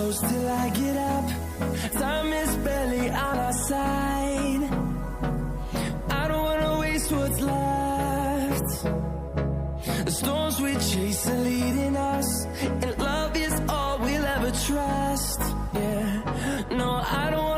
close till I get up. Time is barely on our side. I don't wanna waste what's left. The storms we chase are leading us, and love is all we'll ever trust. Yeah, no, I don't